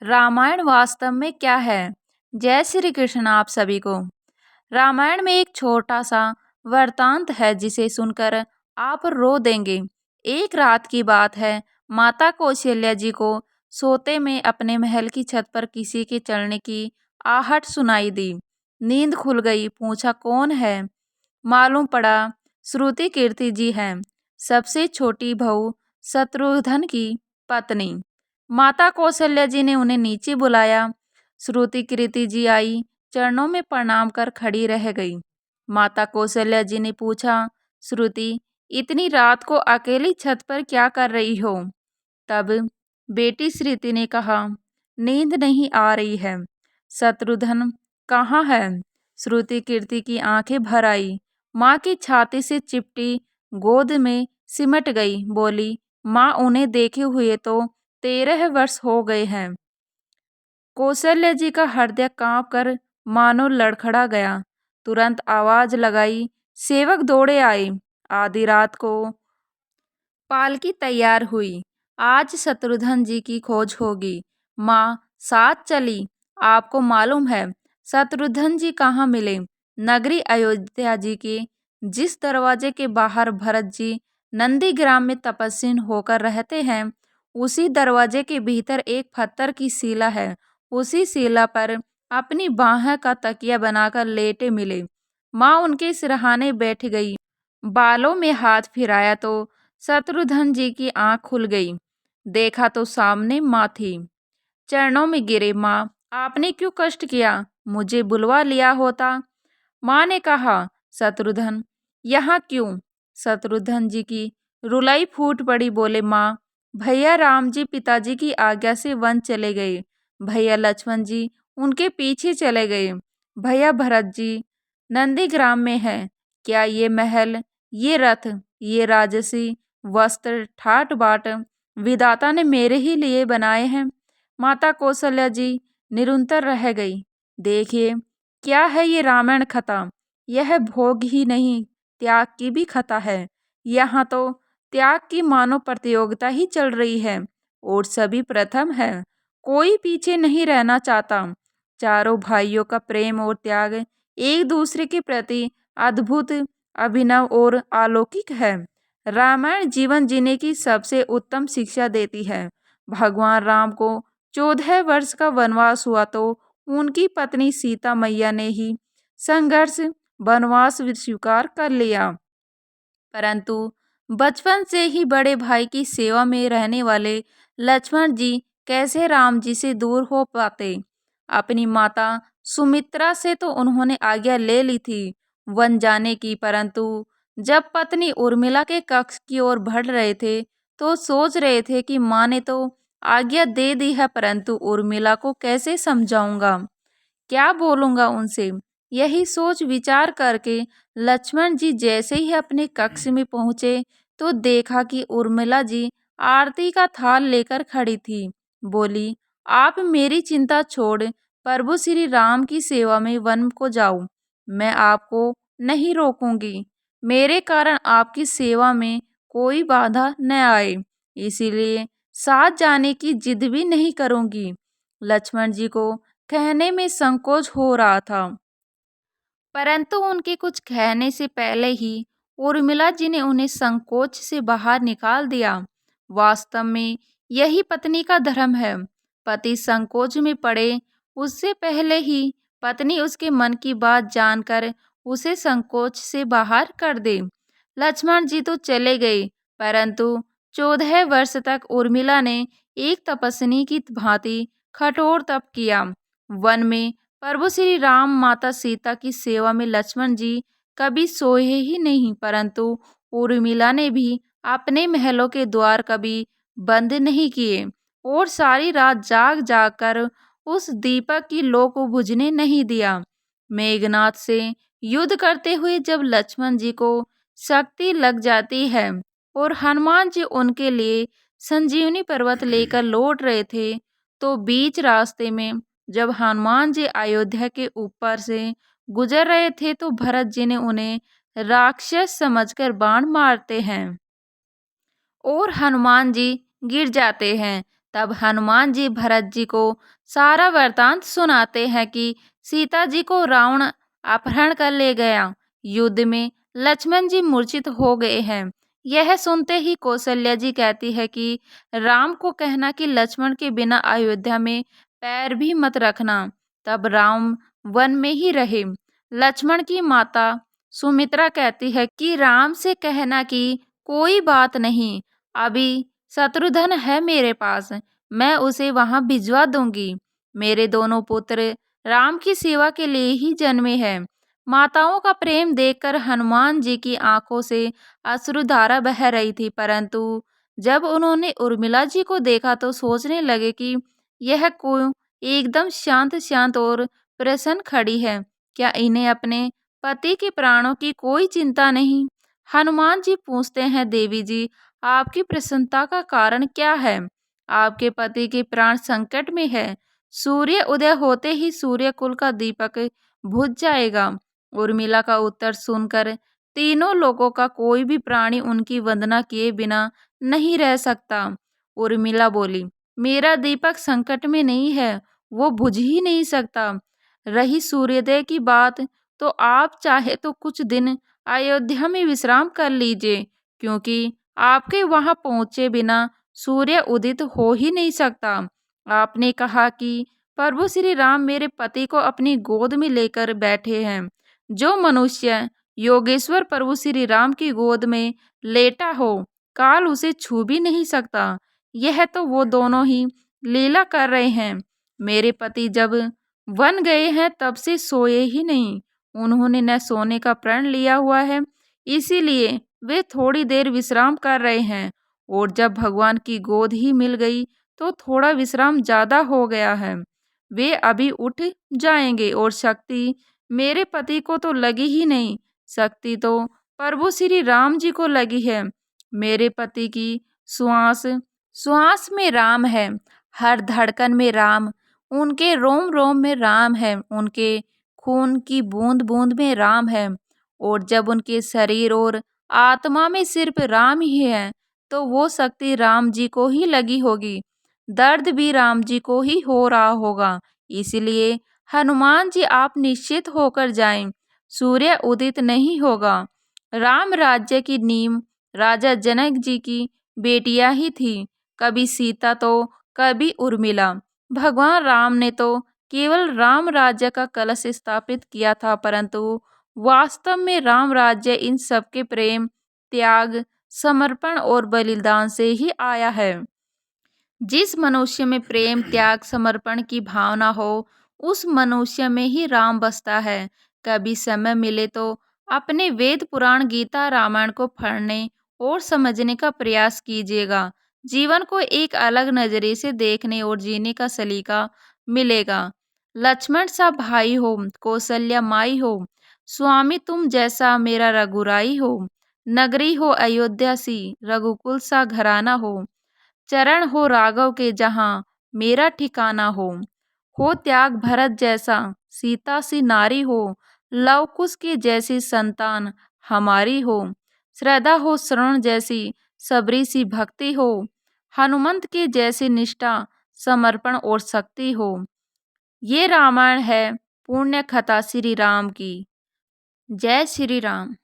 रामायण वास्तव में क्या है? जय श्री कृष्ण आप सभी को। रामायण में एक छोटा सा वृतांत है जिसे सुनकर आप रो देंगे। एक रात की बात है। माता कौशल्या जी को सोते में अपने महल की छत पर किसी के चलने की आहट सुनाई दी। नींद खुल गई। पूछा कौन है? मालूम पड़ा श्रुति कीर्ति जी हैं, सबसे छोटी बहू शत्रुघ्न की पत्नी। माता कौशल्या जी ने उन्हें नीचे बुलाया। श्रुति कीर्ति जी आई, चरणों में प्रणाम कर खड़ी रह गई। माता कौशल्या जी ने पूछा, श्रुति इतनी रात को अकेली छत पर क्या कर रही हो? तब बेटी श्रुति ने कहा, नींद नहीं आ रही है। शत्रुघ्न कहाँ है? श्रुति कीर्ति की आंखें भर आई। माँ की छाती से चिपटी गोद में सिमट गई। बोली, माँ उन्हें देखे हुए तो 13 वर्ष हो गए हैं। कौशल्या जी का हृदय कांप कर मानो लड़खड़ा गया। तुरंत आवाज लगाई। सेवक दौड़े आए। आधी रात को पालकी तैयार हुई। आज शत्रुघ्न जी की खोज होगी। माँ साथ चली। आपको मालूम है शत्रुघ्न जी कहाँ मिले? नगरी अयोध्या जी के जिस दरवाजे के बाहर भरत जी नंदीग्राम में तपस्विन होकर रहते हैं, उसी दरवाजे के भीतर एक पत्थर की शिला है। उसी शिला पर अपनी बाह का तकिया बनाकर लेटे मिले। माँ उनके सिरहाने बैठ गई। बालों में हाथ फिराया तो शत्रुघ्न जी की आंख खुल गई। देखा तो सामने माँ थी। चरणों में गिरे। माँ आपने क्यों कष्ट किया? मुझे बुलवा लिया होता। माँ ने कहा, शत्रुघ्न यहाँ क्यों? शत्रुघ्न जी की रुलाई फूट पड़ी। बोले, माँ भैया राम जी पिताजी की आज्ञा से वन चले गए। भैया लक्ष्मण जी उनके पीछे चले गए। भैया भरत जी नंदीग्राम में है। क्या ये महल, ये रथ, ये राजसी वस्त्र ठाट बाट विधाता ने मेरे ही लिए बनाए हैं? माता कौशल्या जी निरंतर रह गई। देखिए क्या है ये रामायण कथा। यह भोग ही नहीं, त्याग की भी कथा है। यहाँ तो त्याग की मानो प्रतियोगिता ही चल रही है और सभी प्रथम है। कोई पीछे नहीं रहना चाहता। चारों भाइयों का प्रेम और त्याग एक दूसरे के प्रति अद्भुत, अभिनव और अलौकिक है। रामायण जीवन जीने की सबसे उत्तम शिक्षा देती है। भगवान राम को 14 वर्ष का वनवास हुआ तो उनकी पत्नी सीता मैया ने ही संघर्ष वनवास स्वीकार कर लिया। परंतु बचपन से ही बड़े भाई की सेवा में रहने वाले लक्ष्मण जी कैसे राम जी से दूर हो पाते? अपनी माता सुमित्रा से तो उन्होंने आज्ञा ले ली थी वन जाने की, परंतु जब पत्नी उर्मिला के कक्ष की ओर बढ़ रहे थे तो सोच रहे थे कि माँ ने तो आज्ञा दे दी है, परंतु उर्मिला को कैसे समझाऊंगा, क्या बोलूंगा उनसे। यही सोच विचार करके लक्ष्मण जी जैसे ही अपने कक्ष में पहुंचे तो देखा कि उर्मिला जी आरती का थाल लेकर खड़ी थी। बोली, आप मेरी चिंता छोड़ प्रभु श्री राम की सेवा में वन को जाओ। मैं आपको नहीं रोकूंगी। मेरे कारण आपकी सेवा में कोई बाधा न आए, इसीलिए साथ जाने की जिद भी नहीं करूंगी। लक्ष्मण जी को कहने में संकोच हो रहा था, परंतु उनके कुछ कहने से पहले ही उर्मिला जी ने उन्हें संकोच से बाहर निकाल दिया। वास्तव में यही पत्नी का धर्म है। पति संकोच में पड़े उससे पहले ही पत्नी उसके मन की बात जानकर उसे संकोच से बाहर कर दे। लक्ष्मण जी तो चले गए, परंतु 14 वर्ष तक उर्मिला ने एक तपस्विनी की भांति कठोर तप किया। वन में प्रभु श्री राम माता सीता की सेवा में लक्ष्मण जी कभी सोए ही नहीं, परंतु उर्मिला ने भी अपने महलों के द्वार कभी बंद नहीं किए और सारी रात जाग जाग कर उस दीपक की लौ को बुझने नहीं दिया। मेघनाथ से युद्ध करते हुए जब लक्ष्मण जी को शक्ति लग जाती है और हनुमान जी उनके लिए संजीवनी पर्वत लेकर लौट रहे थे, तो बीच रास्ते में जब हनुमान जी अयोध्या के ऊपर से गुजर रहे थे तो भरत जी ने उन्हें राक्षस समझकर बाण मारते हैं और हनुमान जी गिर जाते हैं। तब हनुमान जी भरत जी को सारा वृतांत सुनाते हैं कि सीता जी को रावण अपहरण कर ले गया। युद्ध में लक्ष्मण जी मूर्छित हो गए हैं। यह सुनते ही कौशल्या जी कहती है कि राम को कहना कि लक्ष्मण के बिना अयोध्या में पैर भी मत रखना। तब राम वन में ही रहे। लक्ष्मण की माता सुमित्रा कहती है कि राम से कहना कि कोई बात नहीं, अभी शत्रुधन है मेरे पास, मैं उसे वहां भिजवा दूंगी। मेरे दोनों पुत्र राम की सेवा के लिए ही जन्मे हैं। माताओं का प्रेम देखकर हनुमान जी की आंखों से अश्रुधारा बह रही थी, परंतु जब उन्होंने उर्मिला जी को देखा तो सोचने लगे कि यह को एकदम शांत शांत और प्रसन्न खड़ी है। क्या इन्हें अपने पति के प्राणों की कोई चिंता नहीं? हनुमान जी पूछते हैं, देवी जी, आपकी प्रसन्नता का कारण क्या है? आपके पति के प्राण संकट में है। सूर्य उदय होते ही सूर्य कुल का दीपक बुझ जाएगा। उर्मिला का उत्तर सुनकर तीनों लोगों का कोई भी प्राणी उनकी वंदना किए बिना नहीं रह सकता। उर्मिला बोली, मेरा दीपक संकट में नहीं है, वो बुझ ही नहीं सकता। रही सूर्योदय की बात, तो आप चाहे तो कुछ दिन अयोध्या में विश्राम कर लीजिए, क्योंकि आपके वहां पहुंचे बिना सूर्य उदित हो ही नहीं सकता। आपने कहा कि प्रभु श्री राम मेरे पति को अपनी गोद में लेकर बैठे हैं। जो मनुष्य योगेश्वर प्रभु श्री राम की गोद में लेटा हो, काल उसे छू भी नहीं सकता। यह तो वो दोनों ही लीला कर रहे हैं। मेरे पति जब वन गए हैं तब से सोए ही नहीं। उन्होंने न सोने का प्रण लिया हुआ है, इसीलिए वे थोड़ी देर विश्राम कर रहे हैं। और जब भगवान की गोद ही मिल गई तो थोड़ा विश्राम ज्यादा हो गया है। वे अभी उठ जाएंगे। और शक्ति मेरे पति को तो लगी ही नहीं, शक्ति तो प्रभु श्री राम जी को लगी है। मेरे पति की श्वास श्वास में राम है, हर धड़कन में राम, उनके रोम रोम में राम है, उनके खून की बूंद बूंद में राम है। और जब उनके शरीर और आत्मा में सिर्फ राम ही है, तो वो शक्ति राम जी को ही लगी होगी। दर्द भी राम जी को ही हो रहा होगा। इसलिए हनुमान जी, आप निश्चित होकर जाएं, सूर्य उदित नहीं होगा। राम राज्य की नींव राजा जनक जी की बेटियां ही थी, कभी सीता तो कभी उर्मिला। भगवान राम ने तो केवल राम राज्य का कलश स्थापित किया था, परंतु वास्तव में राम राज्य इन सबके प्रेम, त्याग, समर्पण और बलिदान से ही आया है। जिस मनुष्य में प्रेम, त्याग, समर्पण की भावना हो, उस मनुष्य में ही राम बसता है। कभी समय मिले तो अपने वेद पुराण, गीता, रामायण को पढ़ने और समझने का प्रयास कीजिएगा। जीवन को एक अलग नजरिए से देखने और जीने का सलीका मिलेगा। लक्ष्मण सा भाई हो, कौशल्या माई हो, स्वामी तुम जैसा मेरा रघुराई हो, नगरी हो अयोध्या सी, रघुकुल सा घराना हो, चरण हो राघव के जहाँ मेरा ठिकाना हो त्याग भरत जैसा, सीता सी नारी हो, लव कुश की जैसी संतान हमारी हो, श्रद्धा हो श्रवण जैसी, सबरी सी भक्ति हो, हनुमंत के जैसी निष्ठा, समर्पण और शक्ति हो। ये रामायण है पुण्य कथा श्री राम की। जय श्री राम।